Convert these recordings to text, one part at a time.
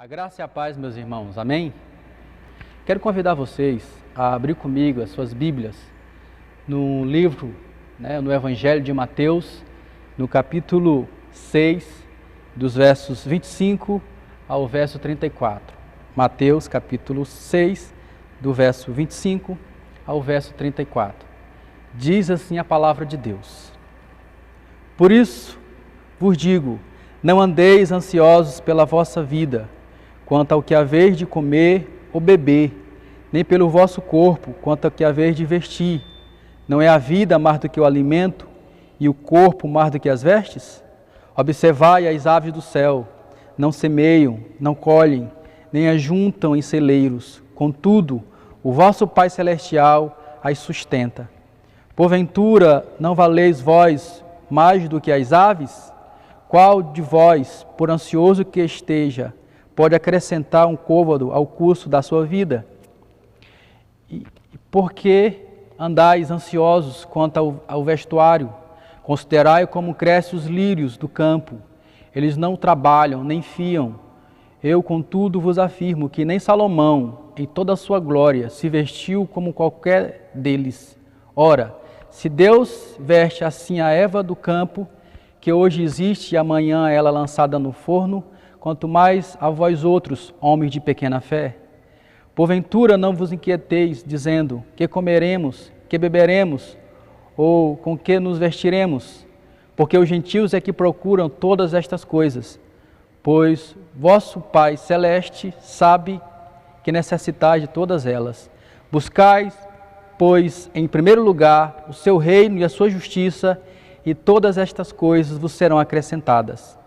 A graça e a paz, meus irmãos, amém? Quero convidar vocês a abrir comigo as suas Bíblias no livro, no Evangelho de Mateus, no capítulo 6, dos versos 25 ao verso 34. Mateus, capítulo 6, do verso 25 ao verso 34. Diz assim a palavra de Deus: Por isso vos digo, não andeis ansiosos pela vossa vida, quanto ao que haveis de comer ou beber, nem pelo vosso corpo, quanto ao que haveis de vestir. Não é a vida mais do que o alimento, e o corpo mais do que as vestes? Observai as aves do céu, não semeiam, não colhem, nem ajuntam em celeiros, contudo, o vosso Pai Celestial as sustenta. Porventura, não valeis vós mais do que as aves? Qual de vós, por ansioso que esteja, pode acrescentar um côvado ao curso da sua vida? E por que andais ansiosos quanto ao vestuário? Considerai como crescem os lírios do campo. Eles não trabalham, nem fiam. Eu, contudo, vos afirmo que nem Salomão, em toda a sua glória, se vestiu como qualquer deles. Ora, se Deus veste assim a erva do campo, que hoje existe e amanhã ela lançada no forno, quanto mais a vós outros, homens de pequena fé. Porventura não vos inquieteis, dizendo, que comeremos, que beberemos, ou com que nos vestiremos? Porque os gentios é que procuram todas estas coisas, pois vosso Pai Celeste sabe que necessitais de todas elas. Buscai, pois, em primeiro lugar, o seu reino e a sua justiça, e todas estas coisas vos serão acrescentadas.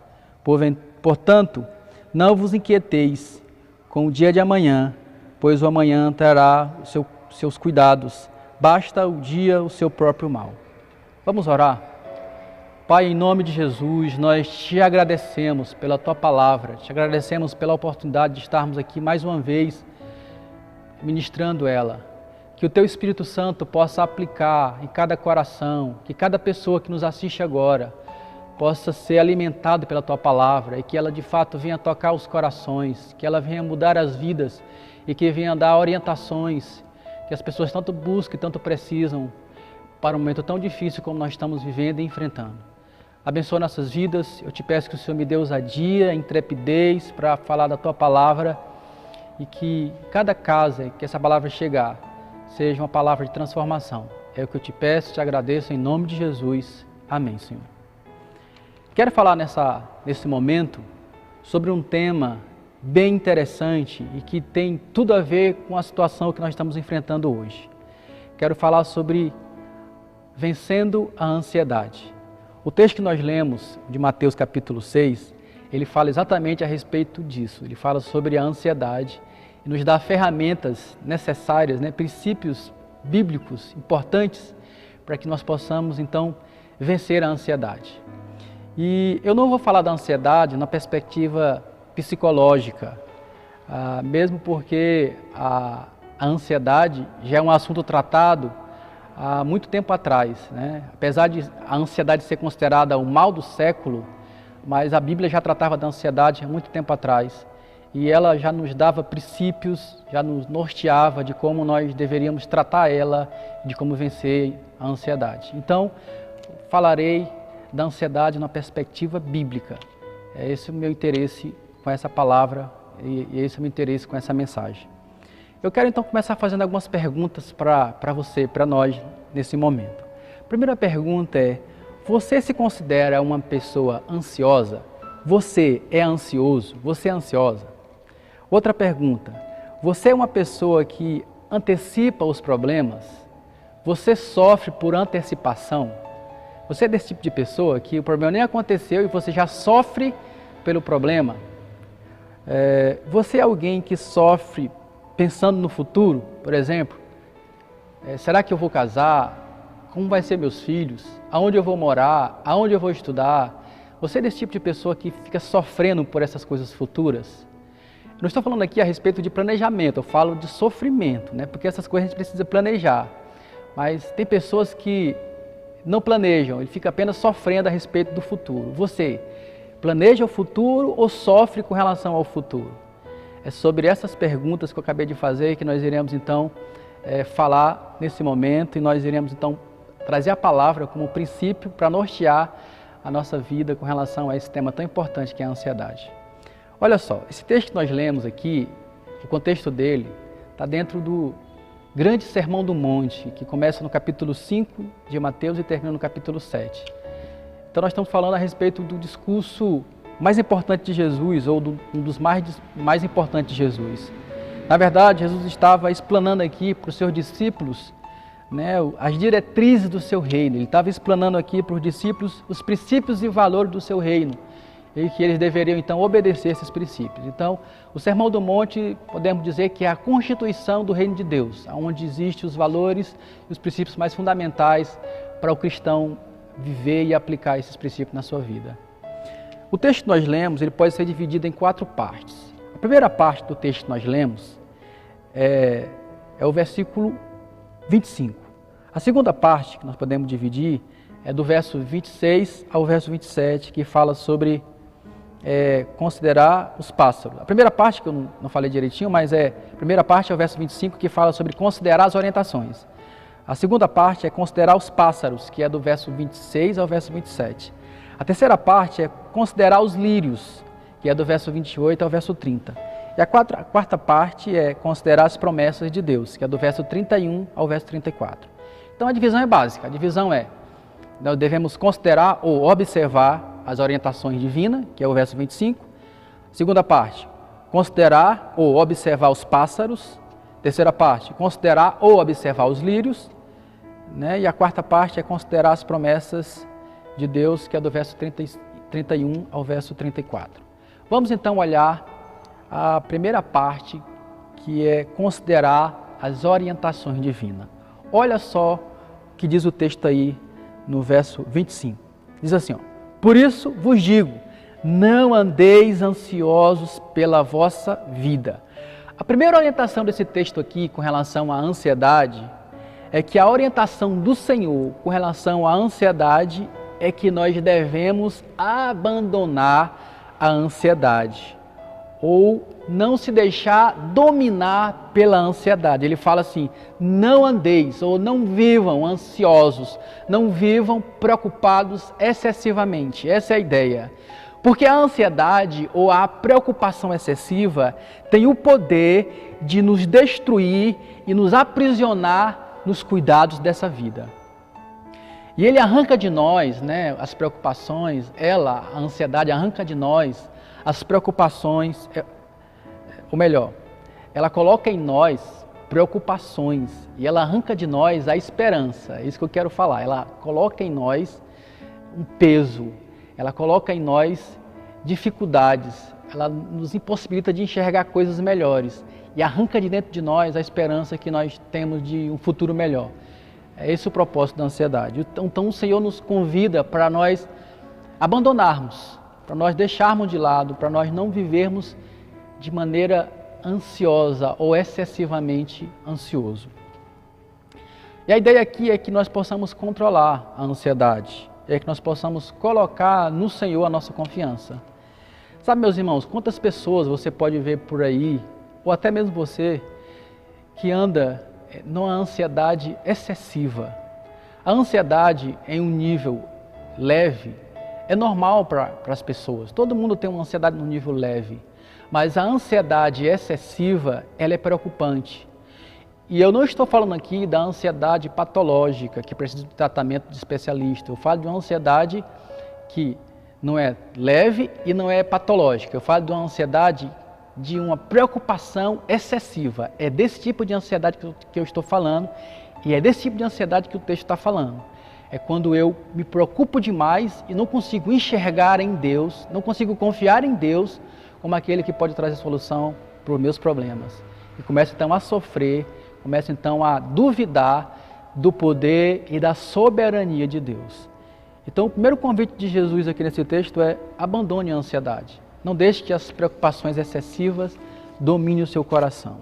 Portanto, não vos inquieteis com o dia de amanhã, pois o amanhã trará seus cuidados. Basta o dia o seu próprio mal. Vamos orar? Pai, em nome de Jesus, nós te agradecemos pela Tua palavra, te agradecemos pela oportunidade de estarmos aqui mais uma vez ministrando ela. Que o Teu Espírito Santo possa aplicar em cada coração, que cada pessoa que nos assiste agora possa ser alimentado pela Tua palavra e que ela de fato venha tocar os corações, que ela venha mudar as vidas e que venha dar orientações que as pessoas tanto buscam e tanto precisam para um momento tão difícil como nós estamos vivendo e enfrentando. Abençoa nossas vidas, eu te peço que o Senhor me dê ousadia, intrepidez para falar da Tua palavra e que cada casa que essa palavra chegar seja uma palavra de transformação. É o que eu te peço, te agradeço em nome de Jesus. Amém, Senhor. Quero falar nesse momento sobre um tema bem interessante e que tem tudo a ver com a situação que nós estamos enfrentando hoje. Quero falar sobre vencendo a ansiedade. O texto que nós lemos de Mateus capítulo 6, ele fala exatamente a respeito disso. Ele fala sobre a ansiedade e nos dá ferramentas necessárias, princípios bíblicos importantes para que nós possamos então vencer a ansiedade. E eu não vou falar da ansiedade na perspectiva psicológica, mesmo porque a ansiedade já é um assunto tratado há muito tempo atrás, Apesar de a ansiedade ser considerada o mal do século, mas a Bíblia já tratava da ansiedade há muito tempo atrás e ela já nos dava princípios, já nos norteava de como nós deveríamos tratar ela, de como vencer a ansiedade. Então, falarei da ansiedade na perspectiva bíblica. É esse o meu interesse com essa palavra e esse é o meu interesse com essa mensagem. Eu quero então começar fazendo algumas perguntas para você, para nós, nesse momento. A primeira pergunta é: você se considera uma pessoa ansiosa? Você é ansioso? Você é ansiosa? Outra pergunta: você é uma pessoa que antecipa os problemas? Você sofre por antecipação? Você é desse tipo de pessoa que o problema nem aconteceu e você já sofre pelo problema? Você é alguém que sofre pensando no futuro, por exemplo? Será que eu vou casar? Como vai ser meus filhos? Aonde eu vou morar? Aonde eu vou estudar? Você é desse tipo de pessoa que fica sofrendo por essas coisas futuras? Eu não estou falando aqui a respeito de planejamento, eu falo de sofrimento, porque essas coisas a gente precisa planejar. Mas tem pessoas que não planejam, ele fica apenas sofrendo a respeito do futuro. Você planeja o futuro ou sofre com relação ao futuro? É sobre essas perguntas que eu acabei de fazer que nós iremos então falar nesse momento, e nós iremos então trazer a palavra como princípio para nortear a nossa vida com relação a esse tema tão importante que é a ansiedade. Olha só, esse texto que nós lemos aqui, o contexto dele está dentro do grande Sermão do Monte, que começa no capítulo 5 de Mateus e termina no capítulo 7. Então nós estamos falando a respeito do discurso mais importante de Jesus, ou um dos mais importantes de Jesus. Na verdade, Jesus estava explanando aqui para os seus discípulos, né, as diretrizes do seu reino. Ele estava explanando aqui para os discípulos os princípios e valores do seu reino, e que eles deveriam então obedecer esses princípios. Então, o Sermão do Monte, podemos dizer que é a constituição do reino de Deus, onde existem os valores e os princípios mais fundamentais para o cristão viver e aplicar esses princípios na sua vida. O texto que nós lemos, ele pode ser dividido em 4 partes. A primeira parte do texto que nós lemos é o versículo 25. A segunda parte que nós podemos dividir é do verso 26 ao verso 27, que fala sobre considerar os pássaros. A primeira parte, que eu não falei direitinho, mas a primeira parte é o verso 25, que fala sobre considerar as orientações. A segunda parte é considerar os pássaros, que é do verso 26 ao verso 27. A terceira parte é considerar os lírios, que é do verso 28 ao verso 30. E a quarta parte é considerar as promessas de Deus, que é do verso 31 ao verso 34. Então a divisão é básica. A divisão é, nós devemos considerar ou observar as orientações divinas, que é o verso 25. Segunda parte, considerar ou observar os pássaros. Terceira parte, considerar ou observar os lírios. Né? E a quarta parte é considerar as promessas de Deus, que é do verso 31 ao verso 34. Vamos então olhar a primeira parte, que é considerar as orientações divinas. Olha só o que diz o texto aí no verso 25. Diz assim, ó: por isso vos digo, não andeis ansiosos pela vossa vida. A primeira orientação desse texto aqui com relação à ansiedade é que a orientação do Senhor com relação à ansiedade é que nós devemos abandonar a ansiedade, ou não se deixar dominar pela ansiedade. Ele fala assim, não andeis ou não vivam ansiosos, não vivam preocupados excessivamente. Essa é a ideia. Porque a ansiedade ou a preocupação excessiva tem o poder de nos destruir e nos aprisionar nos cuidados dessa vida. E ele arranca de nós, né, as preocupações, a ansiedade arranca de nós as preocupações, ou melhor, ela coloca em nós preocupações e ela arranca de nós a esperança. É isso que eu quero falar. Ela coloca em nós um peso, ela coloca em nós dificuldades, ela nos impossibilita de enxergar coisas melhores e arranca de dentro de nós a esperança que nós temos de um futuro melhor. É esse o propósito da ansiedade. Então o Senhor nos convida para nós abandonarmos, para nós deixarmos de lado, para nós não vivermos de maneira ansiosa ou excessivamente ansioso. E a ideia aqui é que nós possamos controlar a ansiedade, é que nós possamos colocar no Senhor a nossa confiança. Sabe, meus irmãos, quantas pessoas você pode ver por aí, ou até mesmo você, que anda numa ansiedade excessiva. A ansiedade em um nível leve é normal para as pessoas. Todo mundo tem uma ansiedade no nível leve. Mas a ansiedade excessiva, ela é preocupante. E eu não estou falando aqui da ansiedade patológica, que precisa de tratamento de especialista. Eu falo de uma ansiedade que não é leve e não é patológica. Eu falo de uma ansiedade de uma preocupação excessiva. É desse tipo de ansiedade que eu estou falando, e é desse tipo de ansiedade que o texto está falando. É quando eu me preocupo demais e não consigo enxergar em Deus, não consigo confiar em Deus como aquele que pode trazer solução para os meus problemas. E começo então a sofrer, começo então a duvidar do poder e da soberania de Deus. Então o primeiro convite de Jesus aqui nesse texto é: abandone a ansiedade. Não deixe que as preocupações excessivas dominem o seu coração.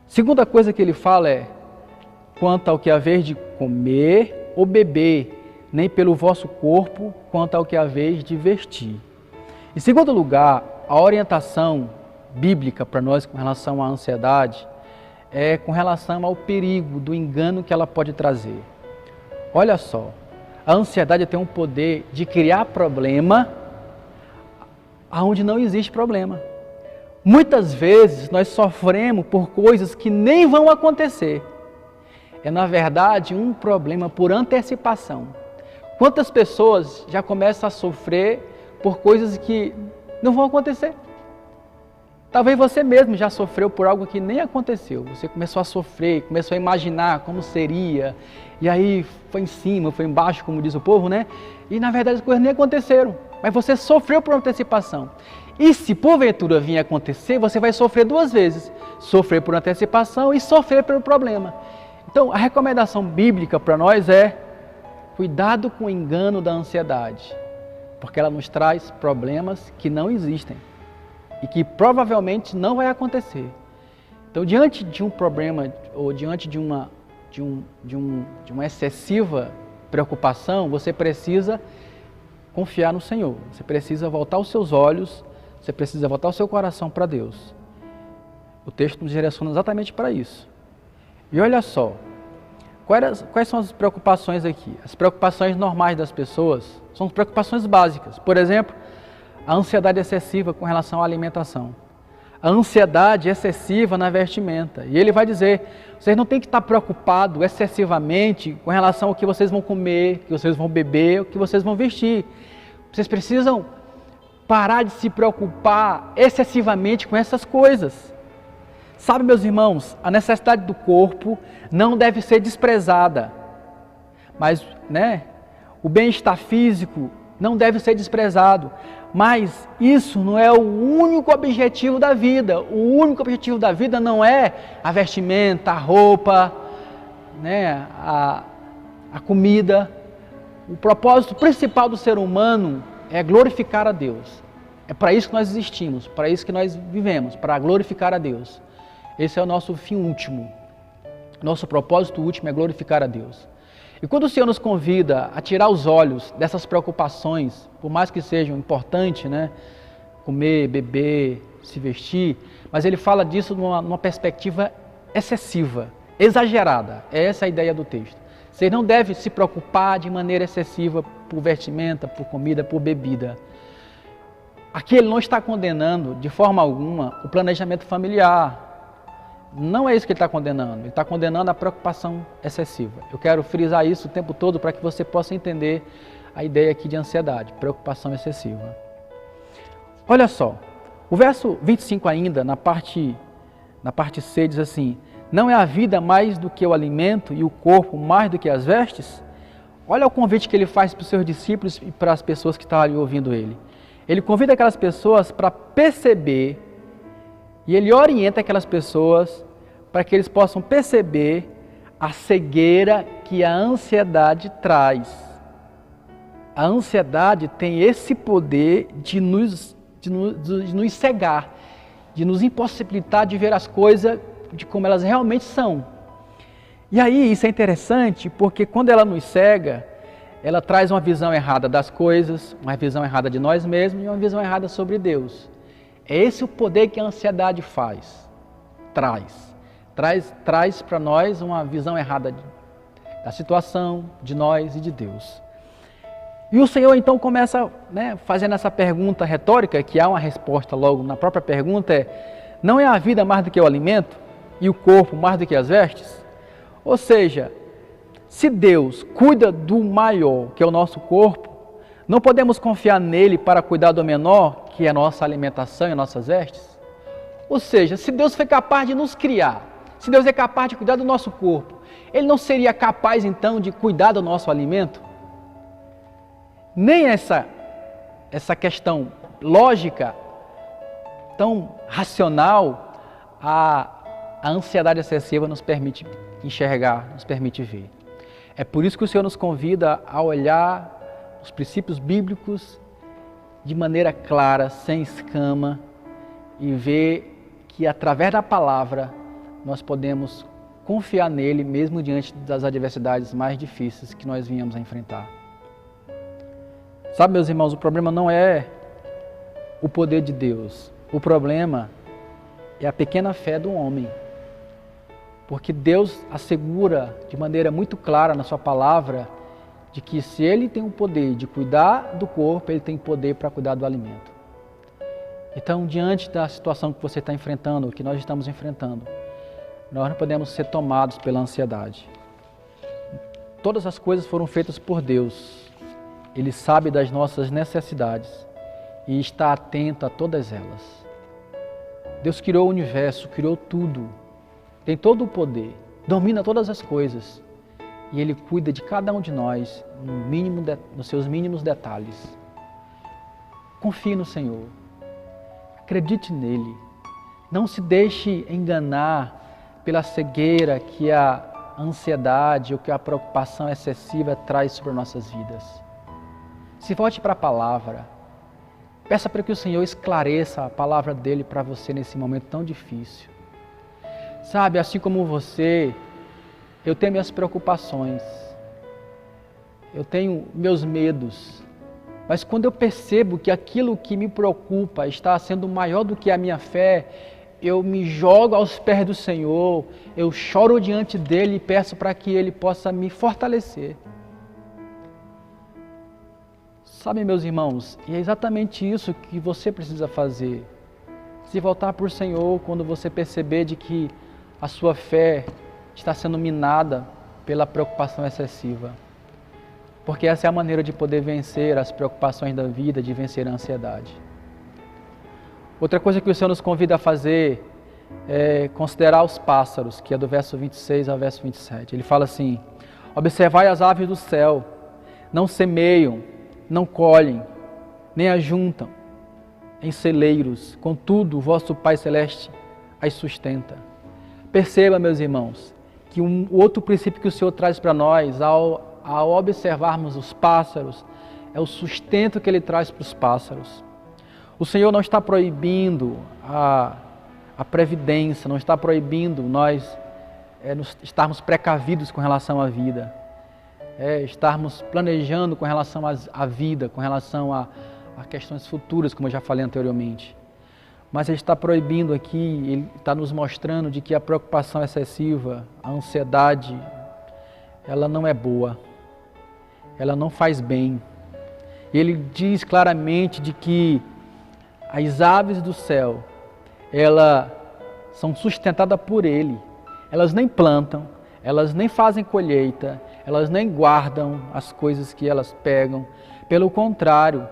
Segunda coisa que ele fala é: quanto ao que haver de comer ou beber, nem pelo vosso corpo, quanto ao que haver de vestir. Em segundo lugar, a orientação bíblica para nós com relação à ansiedade é com relação ao perigo do engano que ela pode trazer. Olha só, a ansiedade tem um poder de criar problema onde não existe problema. Muitas vezes nós sofremos por coisas que nem vão acontecer. É, na verdade, um problema por antecipação. Quantas pessoas já começam a sofrer por coisas que não vão acontecer? Talvez você mesmo já sofreu por algo que nem aconteceu. Você começou a sofrer, começou a imaginar como seria, e aí foi em cima, foi embaixo, como diz o povo, né? E na verdade as coisas nem aconteceram, mas você sofreu por antecipação. E se porventura vir a acontecer, você vai sofrer duas vezes. Sofrer por antecipação e sofrer pelo problema. Então, a recomendação bíblica para nós é cuidado com o engano da ansiedade, porque ela nos traz problemas que não existem e que provavelmente não vai acontecer. Então, diante de um problema ou diante de uma excessiva preocupação, você precisa confiar no Senhor. Você precisa voltar os seus olhos, você precisa voltar o seu coração para Deus. O texto nos direciona exatamente para isso. E olha só, quais são as preocupações aqui? As preocupações normais das pessoas são preocupações básicas. Por exemplo, a ansiedade excessiva com relação à alimentação. A ansiedade excessiva na vestimenta. E ele vai dizer, vocês não têm que estar preocupados excessivamente com relação ao que vocês vão comer, que vocês vão beber, o que vocês vão vestir. Vocês precisam parar de se preocupar excessivamente com essas coisas. Sabe, meus irmãos, a necessidade do corpo não deve ser desprezada. Mas, o bem-estar físico não deve ser desprezado. Mas isso não é o único objetivo da vida. O único objetivo da vida não é a vestimenta, a roupa, a comida. O propósito principal do ser humano é glorificar a Deus. É para isso que nós existimos, para isso que nós vivemos, para glorificar a Deus. Esse é o nosso fim último. Nosso propósito último é glorificar a Deus. E quando o Senhor nos convida a tirar os olhos dessas preocupações, por mais que sejam importantes, comer, beber, se vestir, mas Ele fala disso numa perspectiva excessiva, exagerada. É essa a ideia do texto. Você não deve se preocupar de maneira excessiva por vestimenta, por comida, por bebida. Aqui Ele não está condenando de forma alguma o planejamento familiar. Não é isso que ele está condenando. Ele está condenando a preocupação excessiva. Eu quero frisar isso o tempo todo para que você possa entender a ideia aqui de ansiedade, preocupação excessiva. Olha só, o verso 25 ainda, na parte C, diz assim, não é a vida mais do que o alimento e o corpo mais do que as vestes? Olha o convite que ele faz para os seus discípulos e para as pessoas que estavam ali ouvindo ele. Ele convida aquelas pessoas para perceber e ele orienta aquelas pessoas para que eles possam perceber a cegueira que a ansiedade traz. A ansiedade tem esse poder de nos cegar, de nos impossibilitar de ver as coisas de como elas realmente são. E aí isso é interessante porque quando ela nos cega, ela traz uma visão errada das coisas, uma visão errada de nós mesmos e uma visão errada sobre Deus. É esse o poder que a ansiedade traz para nós uma visão errada da situação, de nós e de Deus. E o Senhor então começa fazendo essa pergunta retórica, que há uma resposta logo na própria pergunta, não é a vida mais do que o alimento e o corpo mais do que as vestes? Ou seja, se Deus cuida do maior, que é o nosso corpo, não podemos confiar nele para cuidar do menor, que é a nossa alimentação e as nossas vestes? Ou seja, se Deus foi capaz de nos criar, se Deus é capaz de cuidar do nosso corpo, Ele não seria capaz então de cuidar do nosso alimento? Nem essa questão lógica, tão racional, a ansiedade excessiva nos permite enxergar, nos permite ver. É por isso que o Senhor nos convida a olhar os princípios bíblicos de maneira clara, sem escama, e ver que através da palavra nós podemos confiar nele mesmo diante das adversidades mais difíceis que nós venhamos a enfrentar. Sabe, meus irmãos, o problema não é o poder de Deus. O problema é a pequena fé do homem. Porque Deus assegura de maneira muito clara na sua palavra de que se Ele tem o poder de cuidar do corpo, Ele tem poder para cuidar do alimento. Então, diante da situação que você está enfrentando, que nós estamos enfrentando, nós não podemos ser tomados pela ansiedade. Todas as coisas foram feitas por Deus. Ele sabe das nossas necessidades e está atento a todas elas. Deus criou o universo, criou tudo, tem todo o poder, domina todas as coisas e Ele cuida de cada um de nós nos seus mínimos detalhes. Confie no Senhor, acredite nele, não se deixe enganar pela cegueira que a ansiedade ou que a preocupação excessiva traz sobre nossas vidas. Se volte para a palavra, peça para que o Senhor esclareça a palavra dele para você nesse momento tão difícil. Sabe, assim como você, eu tenho minhas preocupações, eu tenho meus medos, mas quando eu percebo que aquilo que me preocupa está sendo maior do que a minha fé, eu me jogo aos pés do Senhor, eu choro diante dele e peço para que ele possa me fortalecer. Sabe, meus irmãos, e é exatamente isso que você precisa fazer. Se voltar para o Senhor quando você perceber de que a sua fé está sendo minada pela preocupação excessiva. Porque essa é a maneira de poder vencer as preocupações da vida, de vencer a ansiedade. Outra coisa que o Senhor nos convida a fazer é considerar os pássaros, que é do verso 26 ao verso 27. Ele fala assim: observai as aves do céu, não semeiam, não colhem, nem ajuntam em celeiros, contudo o vosso Pai Celeste as sustenta. Perceba, meus irmãos, que o outro princípio que o Senhor traz para nós, ao observarmos os pássaros, é o sustento que Ele traz para os pássaros. O Senhor não está proibindo a previdência, não está proibindo nós estarmos precavidos com relação à vida, estarmos planejando com relação à vida, com relação a questões futuras, como eu já falei anteriormente. Mas Ele está proibindo aqui, Ele está nos mostrando de que a preocupação excessiva, a ansiedade, ela não é boa, ela não faz bem. Ele diz claramente de que as aves do céu, elas são sustentadas por Ele. Elas nem plantam, elas nem fazem colheita, elas nem guardam as coisas que elas pegam. Pelo contrário,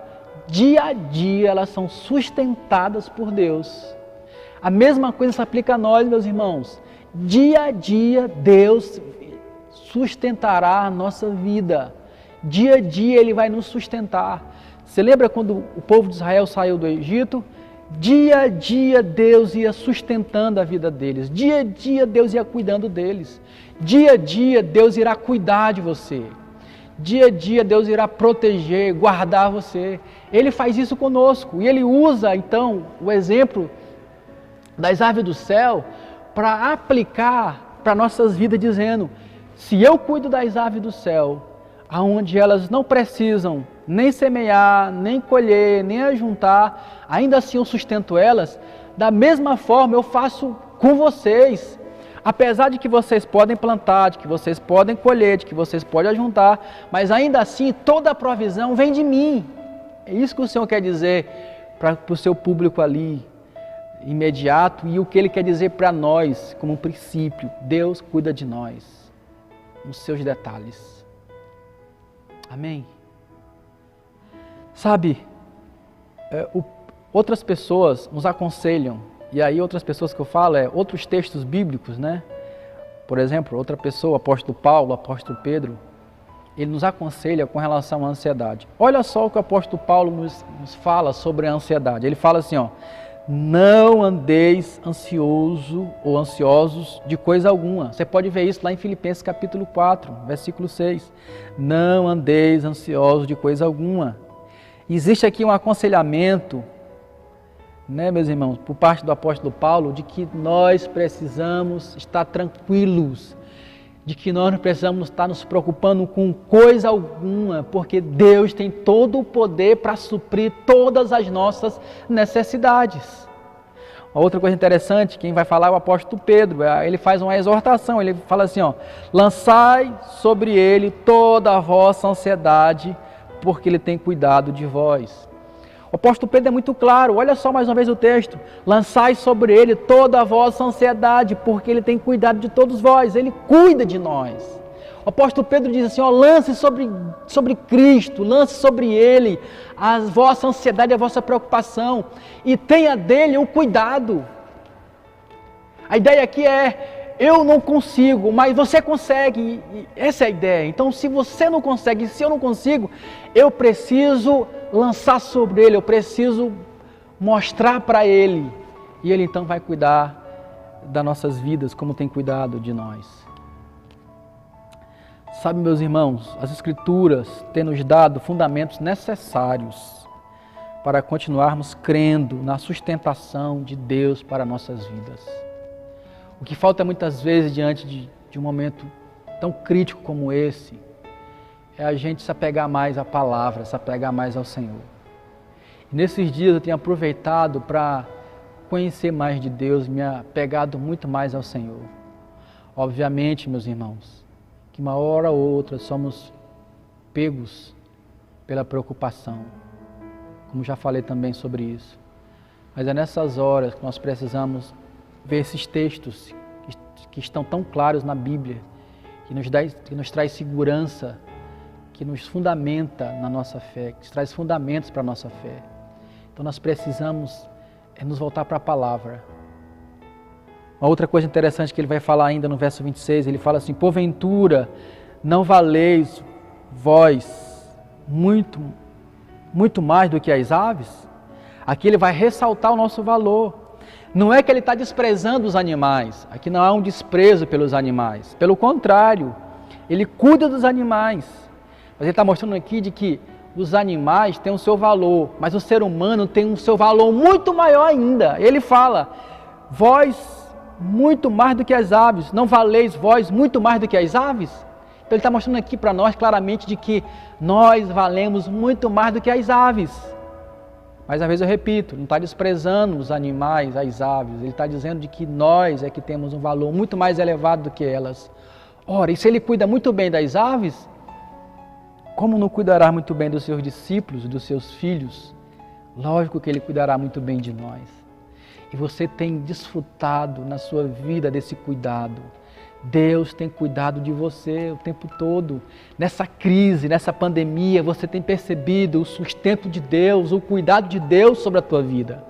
dia a dia elas são sustentadas por Deus. A mesma coisa se aplica a nós, meus irmãos. Dia a dia Deus sustentará a nossa vida. Dia a dia Ele vai nos sustentar. Você lembra quando o povo de Israel saiu do Egito? Dia a dia Deus ia sustentando a vida deles. Dia a dia Deus ia cuidando deles. Dia a dia Deus irá cuidar de você. Dia a dia Deus irá proteger, guardar você. Ele faz isso conosco. E Ele usa então o exemplo das aves do céu para aplicar para nossas vidas, dizendo: se eu cuido das aves do céu, aonde elas não precisam nem semear, nem colher, nem ajuntar, ainda assim eu sustento elas, da mesma forma eu faço com vocês. Apesar de que vocês podem plantar, de que vocês podem colher, de que vocês podem ajuntar, mas ainda assim toda a provisão vem de mim. É isso que o Senhor quer dizer para o seu público ali, imediato, e o que Ele quer dizer para nós como um princípio. Deus cuida de nós, nos seus detalhes. Amém? Sabe, outras pessoas nos aconselham, e aí outras pessoas que eu falo, outros textos bíblicos, né? Por exemplo, outra pessoa, o apóstolo Paulo, o apóstolo Pedro, ele nos aconselha com relação à ansiedade. Olha só o que o apóstolo Paulo nos fala sobre a ansiedade. Ele fala assim, não andeis ansioso ou ansiosos de coisa alguma. Você pode ver isso lá em Filipenses capítulo 4, versículo 6. Não andeis ansiosos de coisa alguma. Existe aqui um aconselhamento, né, meus irmãos, por parte do apóstolo Paulo, de que nós precisamos estar tranquilos, de que nós não precisamos estar nos preocupando com coisa alguma, porque Deus tem todo o poder para suprir todas as nossas necessidades. Uma outra coisa interessante, quem vai falar é o apóstolo Pedro. Ele faz uma exortação, ele fala assim, lançai sobre ele toda a vossa ansiedade, porque ele tem cuidado de vós. O apóstolo Pedro é muito claro, olha só mais uma vez o texto. Lançai sobre ele toda a vossa ansiedade, porque ele tem cuidado de todos vós, ele cuida de nós. O apóstolo Pedro diz assim, lance sobre Cristo, lance sobre Ele a vossa ansiedade, a vossa preocupação e tenha dele o cuidado. A ideia aqui é, eu não consigo, mas você consegue, essa é a ideia. Então se você não consegue, se eu não consigo, eu preciso lançar sobre Ele, eu preciso mostrar para Ele e Ele então vai cuidar das nossas vidas como tem cuidado de nós. Sabe, meus irmãos, as Escrituras têm nos dado fundamentos necessários para continuarmos crendo na sustentação de Deus para nossas vidas. O que falta muitas vezes diante de um momento tão crítico como esse, é a gente se apegar mais à palavra, se apegar mais ao Senhor. E nesses dias eu tenho aproveitado para conhecer mais de Deus, me apegado muito mais ao Senhor. Obviamente, meus irmãos, que uma hora ou outra somos pegos pela preocupação, como já falei também sobre isso. Mas é nessas horas que nós precisamos ver esses textos que estão tão claros na Bíblia, que nos traz segurança, que nos fundamenta na nossa fé, que nos traz fundamentos para a nossa fé. Então nós precisamos nos voltar para a palavra. Uma outra coisa interessante que ele vai falar ainda no verso 26, ele fala assim, porventura não valeis vós muito mais do que as aves? Aqui ele vai ressaltar o nosso valor. Não é que ele está desprezando os animais, aqui não há um desprezo pelos animais. Pelo contrário, ele cuida dos animais. Mas ele está mostrando aqui de que os animais têm o seu valor, mas o ser humano tem um seu valor muito maior ainda. Ele fala, vós muito mais do que as aves, não valeis vós muito mais do que as aves? Então ele está mostrando aqui para nós claramente de que nós valemos muito mais do que as aves. Mais uma vez eu repito, não está desprezando os animais, as aves, ele está dizendo de que nós é que temos um valor muito mais elevado do que elas. Ora, e se ele cuida muito bem das aves, como não cuidará muito bem dos seus discípulos, dos seus filhos? Lógico que ele cuidará muito bem de nós. E você tem desfrutado na sua vida desse cuidado. Deus tem cuidado de você o tempo todo. Nessa crise, nessa pandemia, você tem percebido o sustento de Deus, o cuidado de Deus sobre a tua vida.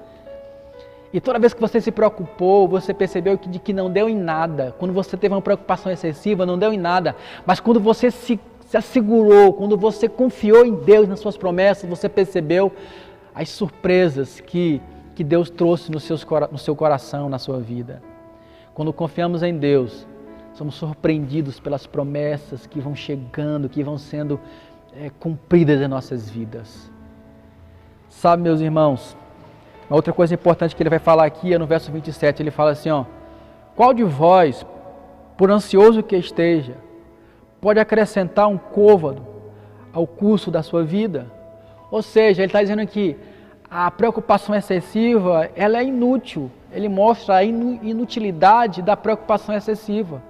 E toda vez que você se preocupou, você percebeu que não deu em nada. Quando você teve uma preocupação excessiva, não deu em nada. Mas quando você se assegurou, quando você confiou em Deus, nas suas promessas, você percebeu as surpresas que Deus trouxe no seu coração, na sua vida. Quando confiamos em Deus, somos surpreendidos pelas promessas que vão chegando, que vão sendo cumpridas em nossas vidas. Sabe, meus irmãos, uma outra coisa importante que ele vai falar aqui é no verso 27, ele fala assim, qual de vós, por ansioso que esteja, pode acrescentar um côvado ao curso da sua vida? Ou seja, ele está dizendo aqui, a preocupação excessiva, ela é inútil. Ele mostra a inutilidade da preocupação excessiva.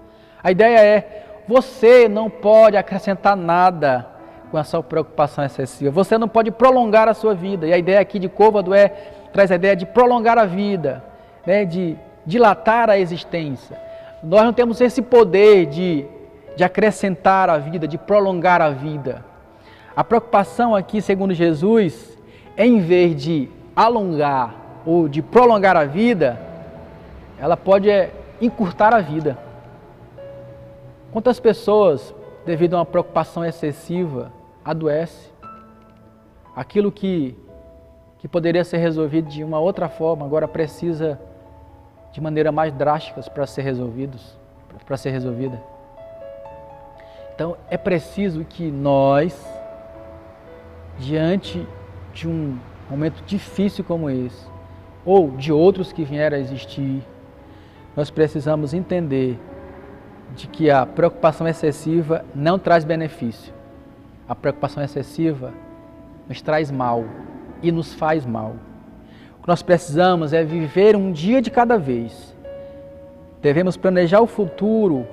A ideia é, você não pode acrescentar nada com a sua preocupação excessiva. Você não pode prolongar a sua vida. E a ideia aqui de côvado traz a ideia de prolongar a vida, né, de dilatar a existência. Nós não temos esse poder de acrescentar a vida, de prolongar a vida. A preocupação aqui, segundo Jesus, em vez de alongar ou de prolongar a vida, ela pode encurtar a vida. Quantas pessoas, devido a uma preocupação excessiva, adoecem? Aquilo que poderia ser resolvido de uma outra forma, agora precisa de maneira mais drástica para ser resolvida. Então é preciso que nós, diante de um momento difícil como esse, ou de outros que vieram a existir, nós precisamos entender de que a preocupação excessiva não traz benefício. A preocupação excessiva nos traz mal e nos faz mal. que nós precisamos é viver um dia de cada vez. Devemos planejar o futuro,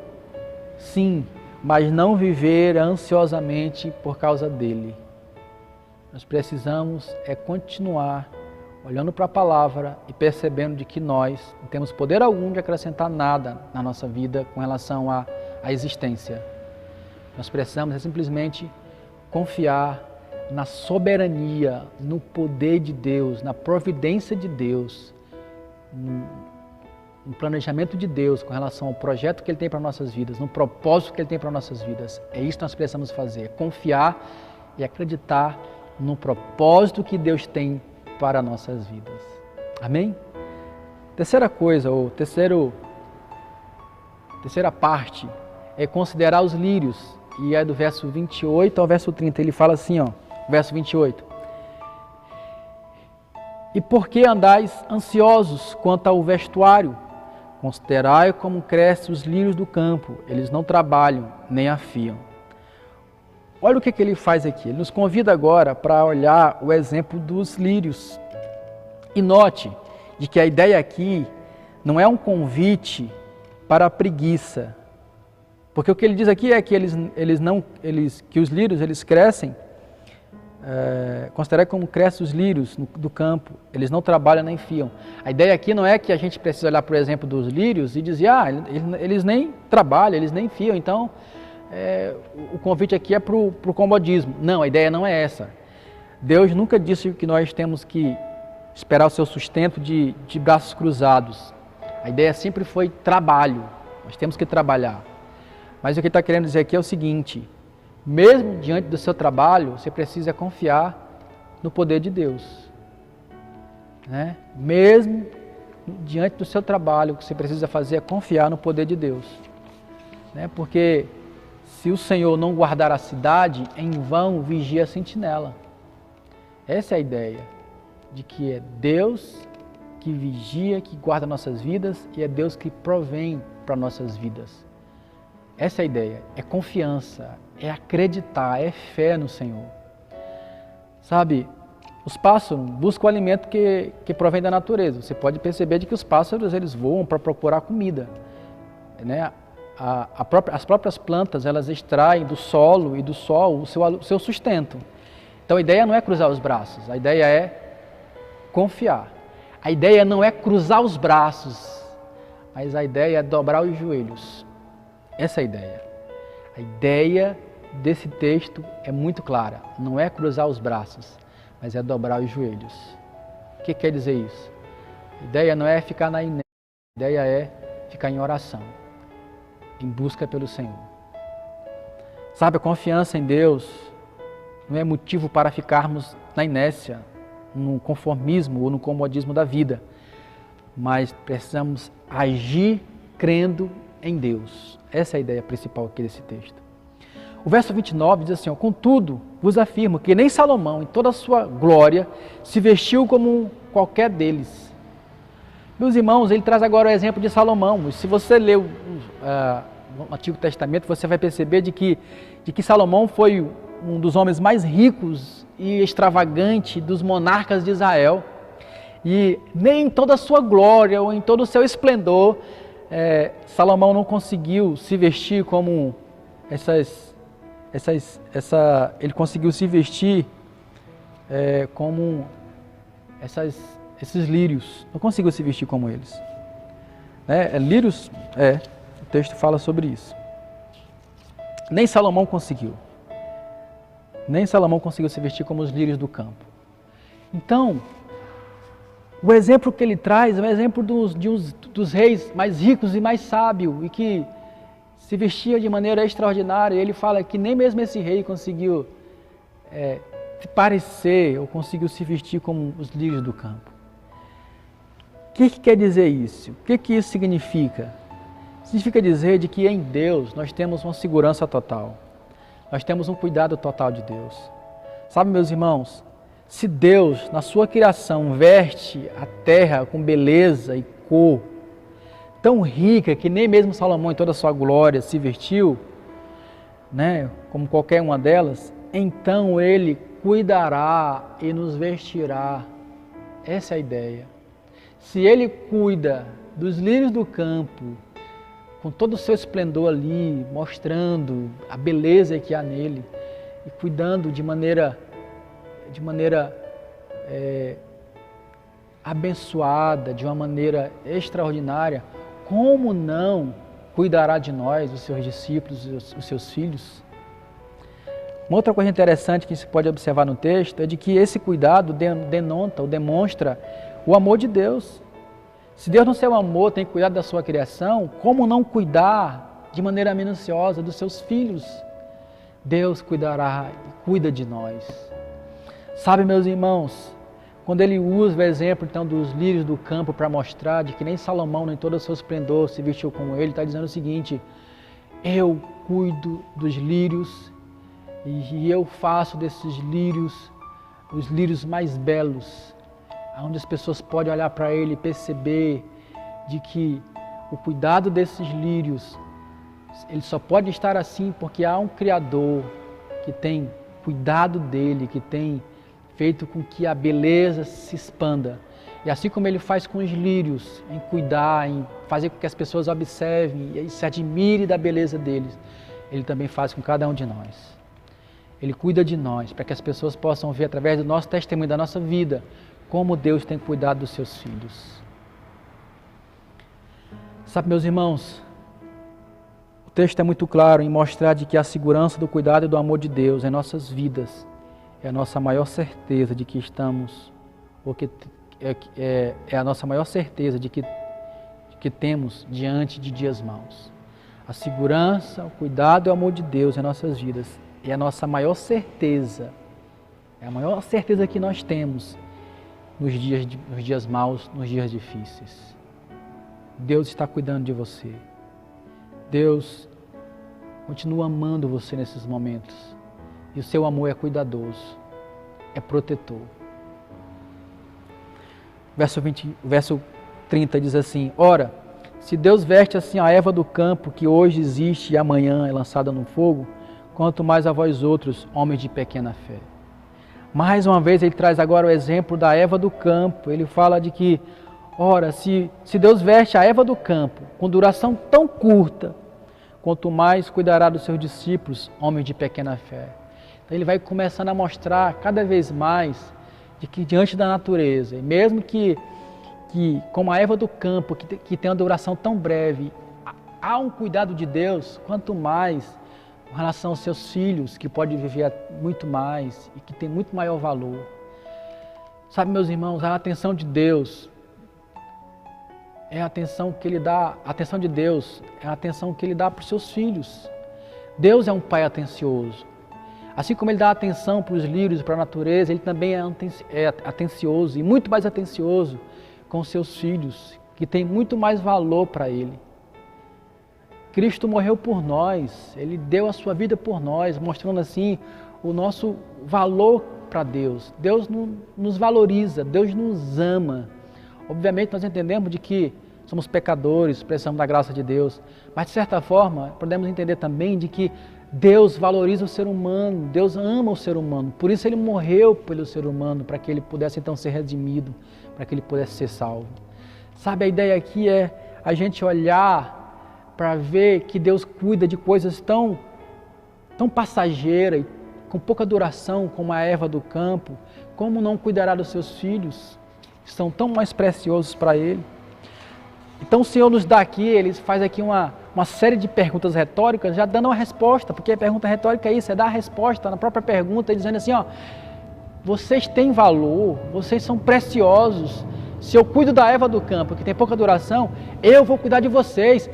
sim, mas não viver ansiosamente por causa dele. Nós precisamos continuar olhando para a palavra e percebendo de que nós não temos poder algum de acrescentar nada na nossa vida com relação à existência. Nós precisamos simplesmente confiar na soberania, no poder de Deus, na providência de Deus, no planejamento de Deus com relação ao projeto que Ele tem para nossas vidas, no propósito que Ele tem para nossas vidas. É isso que nós precisamos fazer, confiar e acreditar no propósito que Deus tem para nossas vidas. Amém? Terceira coisa, ou terceira parte, é considerar os lírios. E é do verso 28 ao verso 30. Ele fala assim, verso 28. E por que andais ansiosos quanto ao vestuário? Considerai como crescem os lírios do campo. Eles não trabalham, nem afiam. Olha o que ele faz aqui. Ele nos convida agora para olhar o exemplo dos lírios. E note de que a ideia aqui não é um convite para a preguiça. Porque o que ele diz aqui é que que os lírios eles crescem, considerar como crescem os lírios do campo, eles não trabalham nem fiam. A ideia aqui não é que a gente precisa olhar para o exemplo dos lírios e dizer, eles nem trabalham, eles nem fiam, então o convite aqui é para o comodismo. Não, a ideia não é essa. Deus nunca disse que nós temos que esperar o seu sustento de braços cruzados. A ideia sempre foi trabalho, nós temos que trabalhar. Mas o que ele está querendo dizer aqui é o seguinte, mesmo diante do seu trabalho, você precisa confiar no poder de Deus. Né? Mesmo diante do seu trabalho, o que você precisa fazer é confiar no poder de Deus. Né? Porque se o Senhor não guardar a cidade, em vão vigia a sentinela. Essa é a ideia, de que é Deus que vigia, que guarda nossas vidas e é Deus que provém para nossas vidas. Essa é a ideia, é confiança, é acreditar, é fé no Senhor. Sabe, os pássaros buscam o alimento que provém da natureza. Você pode perceber de que os pássaros eles voam para procurar comida. Né? As próprias plantas elas extraem do solo e do sol o seu sustento. Então a ideia não é cruzar os braços, a ideia é confiar. A ideia não é cruzar os braços, mas a ideia é dobrar os joelhos. Essa é a ideia. A ideia desse texto é muito clara. Não é cruzar os braços, mas é dobrar os joelhos. O que quer dizer isso? A ideia não é ficar na inércia, a ideia é ficar em oração, em busca pelo Senhor. Sabe, a confiança em Deus não é motivo para ficarmos na inércia, no conformismo ou no comodismo da vida, mas precisamos agir crendo em Deus. Essa é a ideia principal aqui desse texto. O verso 29 diz assim, contudo, vos afirmo que nem Salomão, em toda a sua glória, se vestiu como qualquer deles. Meus irmãos, ele traz agora o exemplo de Salomão. E se você ler o Antigo Testamento, você vai perceber de que Salomão foi um dos homens mais ricos e extravagante dos monarcas de Israel. E nem em toda a sua glória ou em todo o seu esplendor, Salomão não conseguiu se vestir como ele conseguiu se vestir como esses lírios. Não conseguiu se vestir como eles. Lírios, o texto fala sobre isso. Nem Salomão conseguiu. Nem Salomão conseguiu se vestir como os lírios do campo. Então, o exemplo que ele traz é o exemplo dos reis mais ricos e mais sábios e que se vestia de maneira extraordinária. Ele fala que nem mesmo esse rei conseguiu se parecer ou conseguiu se vestir como os lírios do campo. O que quer dizer isso? O que isso significa? Significa dizer de que em Deus nós temos uma segurança total. Nós temos um cuidado total de Deus. Sabe, meus irmãos, se Deus, na sua criação, veste a terra com beleza e cor tão rica que nem mesmo Salomão em toda a sua glória se vestiu, né, como qualquer uma delas, então Ele cuidará e nos vestirá Essa é a ideia. Se Ele cuida dos lírios do campo, com todo o seu esplendor ali, mostrando a beleza que há nele, e cuidando de maneira abençoada, de uma maneira extraordinária, como não cuidará de nós, os seus discípulos, os seus filhos? Uma outra coisa interessante que se pode observar no texto é de que esse cuidado denota ou demonstra o amor de Deus. Se Deus no seu amor tem cuidado da sua criação, como não cuidar de maneira minuciosa dos seus filhos? Deus cuidará e cuida de nós. Sabe, meus irmãos, quando ele usa o exemplo então dos lírios do campo para mostrar de que nem Salomão, nem todo o seu esplendor se vestiu como ele, está dizendo o seguinte: eu cuido dos lírios e eu faço desses lírios os lírios mais belos, onde as pessoas podem olhar para ele e perceber de que o cuidado desses lírios, ele só pode estar assim porque há um Criador que tem cuidado dele, que tem feito com que a beleza se expanda. E assim como ele faz com os lírios, em cuidar, em fazer com que as pessoas observem e se admirem da beleza deles, ele também faz com cada um de nós. Ele cuida de nós, para que as pessoas possam ver através do nosso testemunho, da nossa vida, como Deus tem cuidado dos seus filhos. Sabe, meus irmãos, o texto é muito claro em mostrar de que a segurança do cuidado e do amor de Deus em nossas vidas é a nossa maior certeza de que estamos, ou que é a nossa maior certeza de que temos diante de dias maus. A segurança, o cuidado e o amor de Deus em nossas vidas é a nossa maior certeza, é a maior certeza que nós temos nos dias maus, nos dias difíceis. Deus está cuidando de você. Deus continua amando você nesses momentos. E o seu amor é cuidadoso, é protetor. Verso 30 diz assim: ora, se Deus veste assim a erva do campo, que hoje existe e amanhã é lançada no fogo, quanto mais a vós outros, homens de pequena fé. Mais uma vez ele traz agora o exemplo da erva do campo. Ele fala de que, ora, se Deus veste a erva do campo com duração tão curta, quanto mais cuidará dos seus discípulos, homens de pequena fé. Então ele vai começando a mostrar cada vez mais de que diante da natureza, e mesmo que como a erva do campo, que tem uma duração tão breve, há um cuidado de Deus, quanto mais com relação aos seus filhos, que podem viver muito mais e que tem muito maior valor. Sabe, meus irmãos, a atenção de Deus é a atenção que Ele dá, a atenção de Deus é a atenção que Ele dá para os seus filhos. Deus é um Pai atencioso. Assim como Ele dá atenção para os lírios e para a natureza, Ele também é atencioso e muito mais atencioso com os seus filhos, que tem muito mais valor para Ele. Cristo morreu por nós, Ele deu a sua vida por nós, mostrando assim o nosso valor para Deus. Deus nos valoriza, Deus nos ama. Obviamente nós entendemos de que somos pecadores, precisamos da graça de Deus, mas de certa forma podemos entender também de que Deus valoriza o ser humano, Deus ama o ser humano, por isso Ele morreu pelo ser humano, para que ele pudesse então ser redimido, para que ele pudesse ser salvo. Sabe, a ideia aqui é a gente olhar para ver que Deus cuida de coisas tão passageiras e com pouca duração como a erva do campo. Como não cuidará dos seus filhos, que são tão mais preciosos para Ele? Então o Senhor nos dá aqui, Ele faz aqui uma série de perguntas retóricas, já dando uma resposta, porque a pergunta retórica é isso, é dar a resposta na própria pergunta, dizendo assim, ó, vocês têm valor, vocês são preciosos. Se eu cuido da erva do campo, que tem pouca duração, eu vou cuidar de vocês.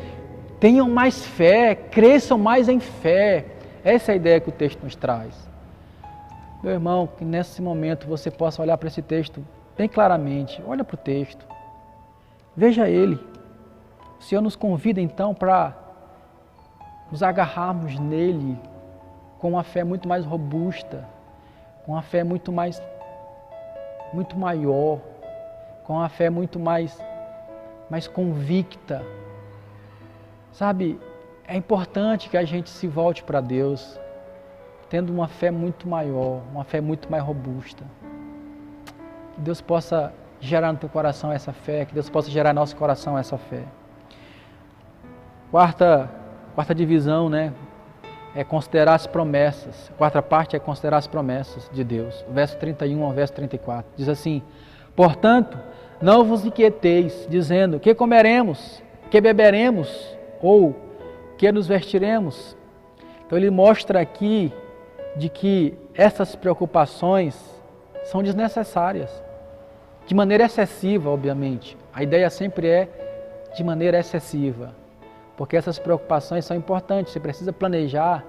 Tenham mais fé, cresçam mais em fé. Essa é a ideia que o texto nos traz. Meu irmão, que nesse momento você possa olhar para esse texto bem claramente. Olha para o texto. Veja ele. O Senhor nos convida então para nos agarrarmos nele com uma fé muito mais robusta, com uma fé muito maior, com uma fé muito mais convicta. Sabe, é importante que a gente se volte para Deus, tendo uma fé muito maior, uma fé muito mais robusta. Que Deus possa gerar no teu coração essa fé, que Deus possa gerar no nosso coração essa fé. Quarta divisão, né? É considerar as promessas. A quarta parte é considerar as promessas de Deus. O verso 31 ao verso 34. Diz assim: portanto, não vos inquieteis, dizendo, que comeremos, que beberemos, ou que nos vestiremos. Então ele mostra aqui de que essas preocupações são desnecessárias. De maneira excessiva, obviamente. A ideia sempre é de maneira excessiva. Porque essas preocupações são importantes. Você precisa planejar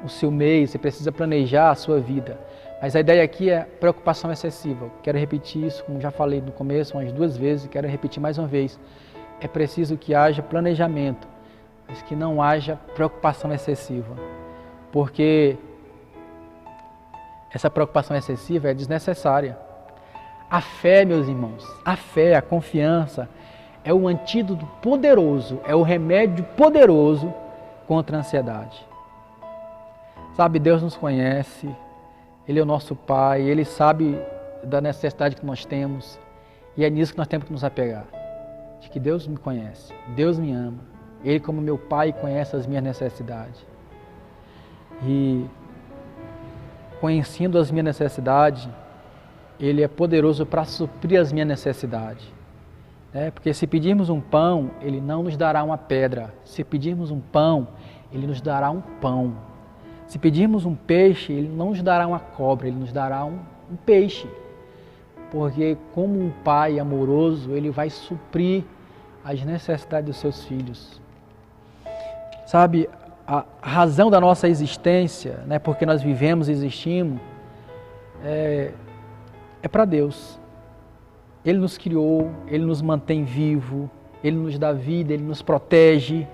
o seu mês, você precisa planejar a sua vida. Mas a ideia aqui é preocupação excessiva. Quero repetir isso, como já falei no começo, umas 2 vezes, e quero repetir mais uma vez. É preciso que haja planejamento, mas que não haja preocupação excessiva. Porque essa preocupação excessiva é desnecessária. A fé, meus irmãos, a fé, a confiança, é o antídoto poderoso, é o remédio poderoso contra a ansiedade. Sabe, Deus nos conhece, Ele é o nosso Pai, Ele sabe da necessidade que nós temos, e é nisso que nós temos que nos apegar. De que Deus me conhece, Deus me ama, Ele como meu Pai conhece as minhas necessidades. E conhecendo as minhas necessidades, Ele é poderoso para suprir as minhas necessidades. Porque se pedirmos um pão, Ele não nos dará uma pedra. Se pedirmos um pão, Ele nos dará um pão. Se pedirmos um peixe, Ele não nos dará uma cobra, Ele nos dará um peixe. Porque como um pai amoroso, Ele vai suprir as necessidades dos seus filhos. Sabe, a razão da nossa existência, porque nós vivemos e existimos, é para Deus. Ele nos criou, Ele nos mantém vivo, Ele nos dá vida, Ele nos protege,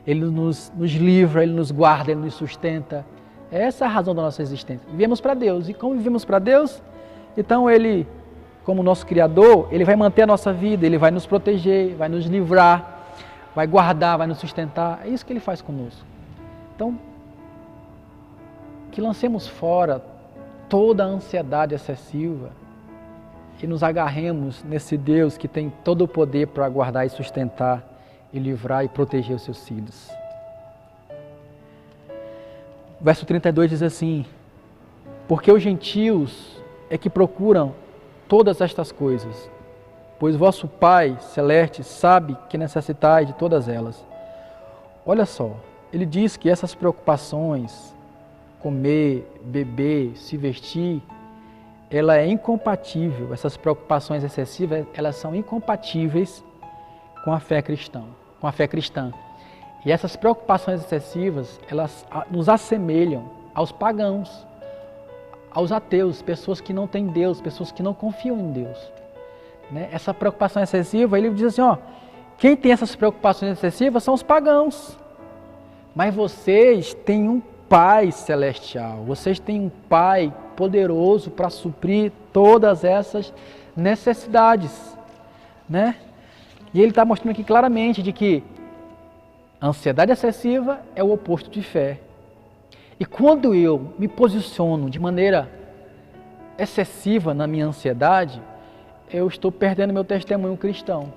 Ele nos livra, Ele nos guarda, Ele nos sustenta. Essa é a razão da nossa existência. Vivemos para Deus. E como vivemos para Deus, então Ele, como nosso Criador, Ele vai manter a nossa vida, Ele vai nos proteger, vai nos livrar, vai guardar, vai nos sustentar. É isso que Ele faz conosco. Então, que lancemos fora toda a ansiedade excessiva, e nos agarremos nesse Deus que tem todo o poder para guardar e sustentar, e livrar e proteger os seus filhos. O verso 32 diz assim: porque os gentios é que procuram todas estas coisas, pois vosso Pai Celeste sabe que necessitais de todas elas. Olha só, ele diz que essas preocupações, comer, beber, se vestir, ela é incompatível, essas preocupações excessivas, elas são incompatíveis com a fé cristã. E essas preocupações excessivas, elas nos assemelham aos pagãos, aos ateus, pessoas que não têm Deus, pessoas que não confiam em Deus. Essa preocupação excessiva, ele diz assim, quem tem essas preocupações excessivas são os pagãos. Mas vocês têm um Pai celestial, vocês têm um Pai poderoso para suprir todas essas necessidades, E ele está mostrando aqui claramente de que a ansiedade excessiva é o oposto de fé. E quando eu me posiciono de maneira excessiva na minha ansiedade, eu estou perdendo meu testemunho cristão.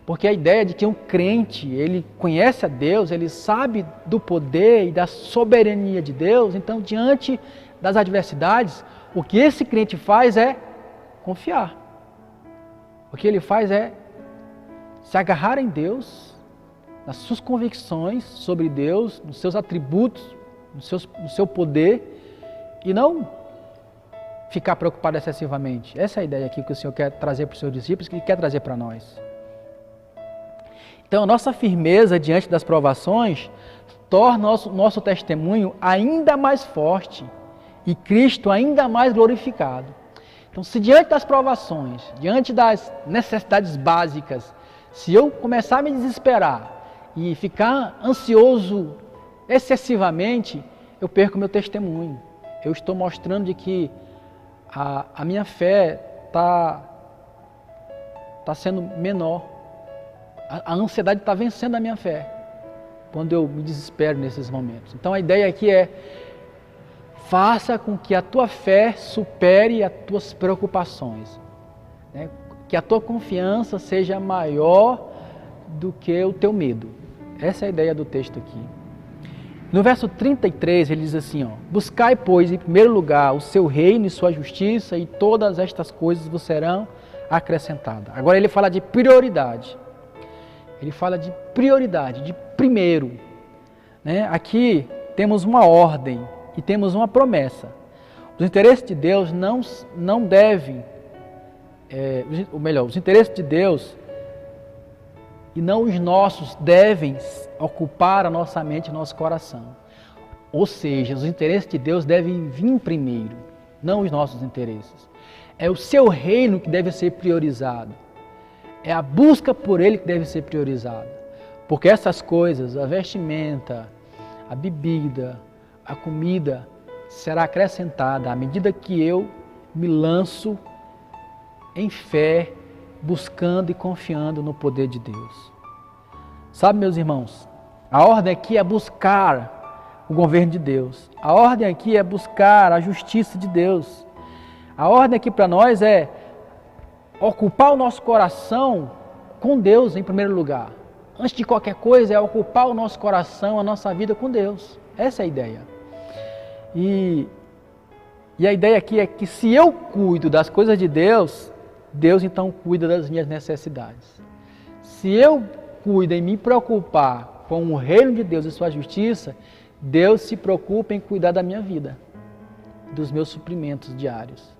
Porque a ideia de que um crente, ele conhece a Deus, ele sabe do poder e da soberania de Deus, então diante das adversidades, o que esse crente faz é confiar. O que ele faz é se agarrar em Deus, nas suas convicções sobre Deus, nos seus atributos, no seu poder, e não ficar preocupado excessivamente. Essa é a ideia aqui que o Senhor quer trazer para os seus discípulos, que Ele quer trazer para nós. Então, a nossa firmeza diante das provações torna nosso testemunho ainda mais forte e Cristo ainda mais glorificado. Então, se diante das provações, diante das necessidades básicas, se eu começar a me desesperar e ficar ansioso excessivamente, eu perco meu testemunho. Eu estou mostrando de que a minha fé está sendo menor. A ansiedade está vencendo a minha fé quando eu me desespero nesses momentos. Então a ideia aqui é: faça com que a tua fé supere as tuas preocupações. que a tua confiança seja maior do que o teu medo. Essa é a ideia do texto aqui. No verso 33 ele diz assim, ó, buscai, pois, em primeiro lugar o seu reino e sua justiça, e todas estas coisas vos serão acrescentadas. Agora ele fala de prioridade. Ele fala de prioridade, de primeiro. Né? Aqui temos uma ordem e temos uma promessa. Os interesses de Deus não devem, os interesses de Deus e não os nossos devem ocupar a nossa mente e nosso coração. Ou seja, os interesses de Deus devem vir primeiro, não os nossos interesses. É o seu reino que deve ser priorizado. É a busca por ele que deve ser priorizada. Porque essas coisas, a vestimenta, a bebida, a comida, será acrescentada à medida que eu me lanço em fé, buscando e confiando no poder de Deus. Sabe, meus irmãos, a ordem aqui é buscar o governo de Deus. A ordem aqui é buscar a justiça de Deus. A ordem aqui para nós é ocupar o nosso coração com Deus em primeiro lugar. Antes de qualquer coisa, é ocupar o nosso coração, a nossa vida com Deus. Essa é a ideia. E a ideia aqui é que se eu cuido das coisas de Deus, Deus então cuida das minhas necessidades. Se eu cuido em me preocupar com o reino de Deus e sua justiça, Deus se preocupa em cuidar da minha vida, dos meus suprimentos diários.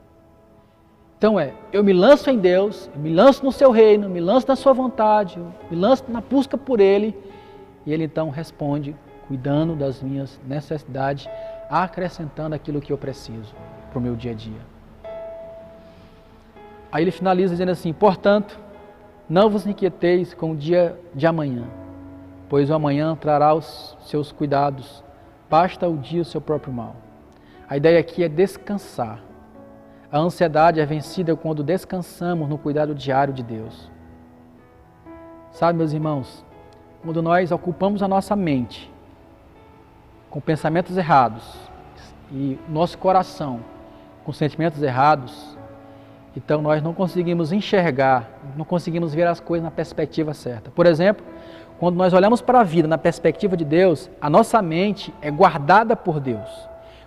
Então eu me lanço em Deus, eu me lanço no seu reino, me lanço na sua vontade, eu me lanço na busca por Ele, e Ele então responde, cuidando das minhas necessidades, acrescentando aquilo que eu preciso para o meu dia a dia. Aí ele finaliza dizendo assim, portanto, não vos inquieteis com o dia de amanhã, pois o amanhã trará os seus cuidados, basta o dia o seu próprio mal. A ideia aqui é descansar. A ansiedade é vencida quando descansamos no cuidado diário de Deus. Sabe, meus irmãos, quando nós ocupamos a nossa mente com pensamentos errados e nosso coração com sentimentos errados, então nós não conseguimos enxergar, não conseguimos ver as coisas na perspectiva certa. Por exemplo, quando nós olhamos para a vida na perspectiva de Deus, a nossa mente é guardada por Deus.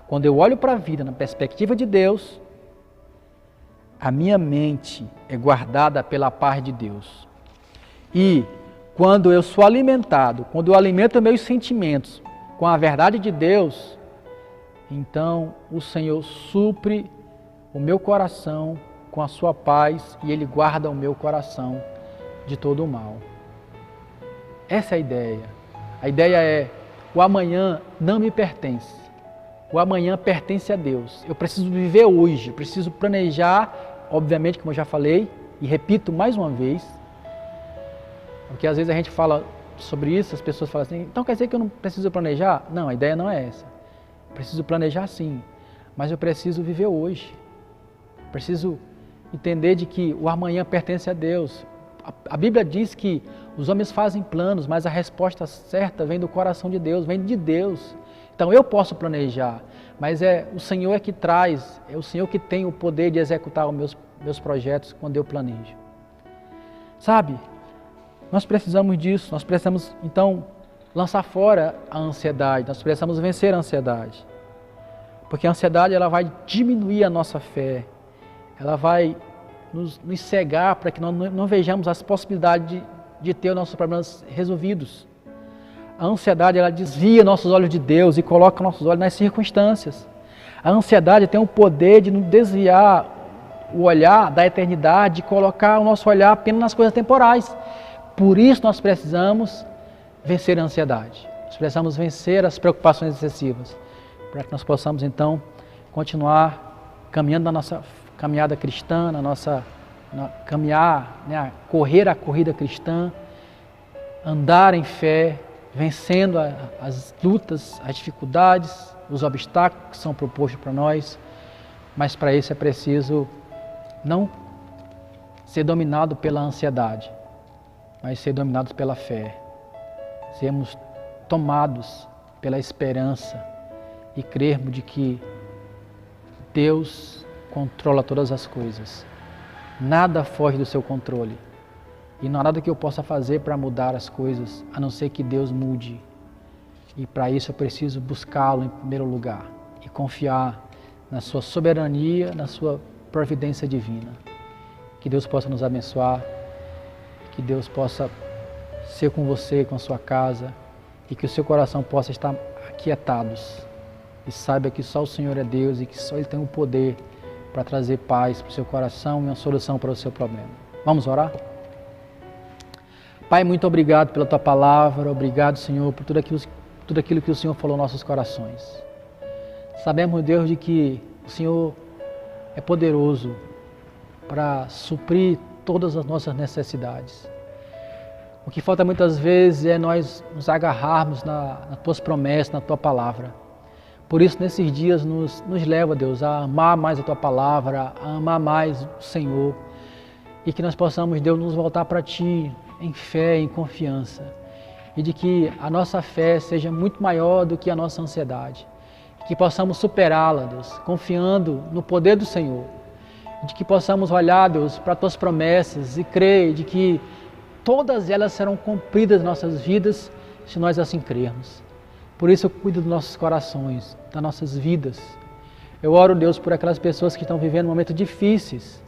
Quando eu olho para a vida na perspectiva de Deus, a minha mente é guardada pela paz de Deus. E quando eu sou alimentado, quando eu alimento meus sentimentos com a verdade de Deus, então o Senhor supre o meu coração com a sua paz e Ele guarda o meu coração de todo o mal. Essa é a ideia. A ideia é, o amanhã não me pertence. O amanhã pertence a Deus. Eu preciso viver hoje, preciso planejar, obviamente, como eu já falei, e repito mais uma vez, porque às vezes a gente fala sobre isso, as pessoas falam assim, então quer dizer que eu não preciso planejar? Não, a ideia não é essa. Eu preciso planejar sim, mas eu preciso viver hoje. Preciso entender de que o amanhã pertence a Deus. A Bíblia diz que os homens fazem planos, mas a resposta certa vem do coração de Deus, vem de Deus. Então eu posso planejar, mas o Senhor é que traz, é o Senhor que tem o poder de executar os meus projetos quando eu planejo. Sabe, nós precisamos disso, nós precisamos então lançar fora a ansiedade, nós precisamos vencer a ansiedade. Porque a ansiedade ela vai diminuir a nossa fé, ela vai nos cegar para que nós não vejamos as possibilidades de ter os nossos problemas resolvidos. A ansiedade ela desvia nossos olhos de Deus e coloca nossos olhos nas circunstâncias. A ansiedade tem o poder de nos desviar o olhar da eternidade, de colocar o nosso olhar apenas nas coisas temporais. Por isso nós precisamos vencer a ansiedade. Nós precisamos vencer as preocupações excessivas, para que nós possamos então continuar caminhando na nossa caminhada cristã, caminhar, correr a corrida cristã, andar em fé, vencendo as lutas, as dificuldades, os obstáculos que são propostos para nós, mas para isso é preciso não ser dominado pela ansiedade, mas ser dominados pela fé, sermos tomados pela esperança e crermos de que Deus controla todas as coisas Nada foge do seu controle. E não há nada que eu possa fazer para mudar as coisas, a não ser que Deus mude. E para isso eu preciso buscá-lo em primeiro lugar e confiar na sua soberania, na sua providência divina. Que Deus possa nos abençoar, que Deus possa ser com você, com a sua casa, e que o seu coração possa estar aquietados. E saiba que só o Senhor é Deus e que só Ele tem o poder para trazer paz para o seu coração e uma solução para o seu problema. Vamos orar? Pai, muito obrigado pela Tua palavra, obrigado, Senhor, por tudo aquilo que o Senhor falou nos nossos corações. Sabemos, Deus, de que o Senhor é poderoso para suprir todas as nossas necessidades. O que falta muitas vezes é nós nos agarrarmos nas Tuas promessas, na Tua palavra. Por isso, nesses dias, nos leva, Deus, a amar mais a Tua palavra, a amar mais o Senhor. E que nós possamos, Deus, nos voltar para Ti em fé, em confiança. E de que a nossa fé seja muito maior do que a nossa ansiedade. Que possamos superá-la, Deus, confiando no poder do Senhor. De que possamos olhar, Deus, para Tuas promessas e crer de que todas elas serão cumpridas em nossas vidas se nós assim crermos. Por isso eu cuido dos nossos corações, das nossas vidas. Eu oro, Deus, por aquelas pessoas que estão vivendo momentos difíceis.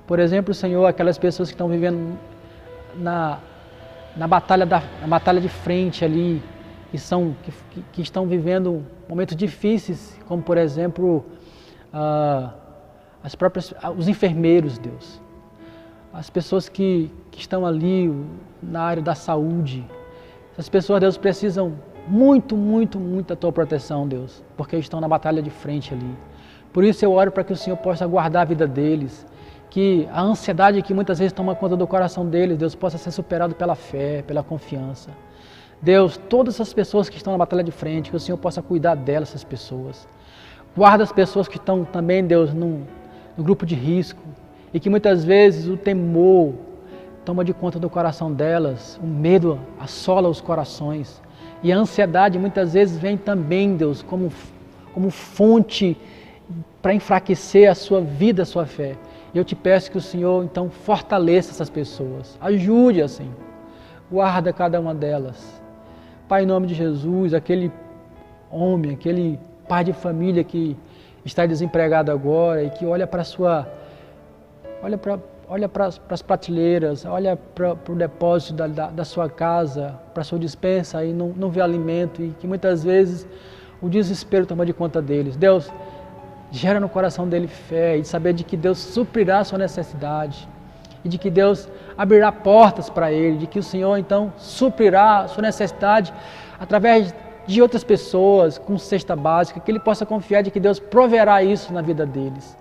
Por exemplo, Senhor, aquelas pessoas que estão vivendo na batalha de frente ali, que estão vivendo momentos difíceis, como por exemplo, os enfermeiros, Deus. As pessoas que estão ali na área da saúde. Essas pessoas, Deus, precisam muito, muito, muito da Tua proteção, Deus, porque estão na batalha de frente ali. Por isso eu oro para que o Senhor possa guardar a vida deles, que a ansiedade que muitas vezes toma conta do coração deles, Deus, possa ser superado pela fé, pela confiança. Deus, todas essas pessoas que estão na batalha de frente, que o Senhor possa cuidar delas, essas pessoas. Guarda as pessoas que estão também, Deus, no grupo de risco, e que muitas vezes o temor toma de conta do coração delas, o medo assola os corações. E a ansiedade muitas vezes vem também, Deus, como fonte para enfraquecer a sua vida, a sua fé. E eu te peço que o Senhor, então, fortaleça essas pessoas. Ajude, assim. Guarda cada uma delas. Pai, em nome de Jesus, aquele homem, aquele pai de família que está desempregado agora e que olha para as prateleiras, olha para o depósito da sua casa, para a sua despensa e não vê alimento e que muitas vezes o desespero toma de conta deles. Deus, gera no coração dele fé e saber de que Deus suprirá a sua necessidade e de que Deus abrirá portas para ele, de que o Senhor então suprirá a sua necessidade através de outras pessoas com cesta básica, que ele possa confiar de que Deus proverá isso na vida deles.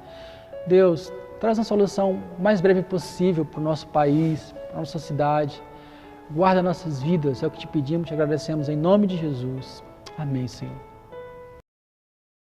Deus, traz uma solução o mais breve possível para o nosso país, para a nossa cidade. Guarda nossas vidas, é o que te pedimos, te agradecemos em nome de Jesus. Amém, Senhor.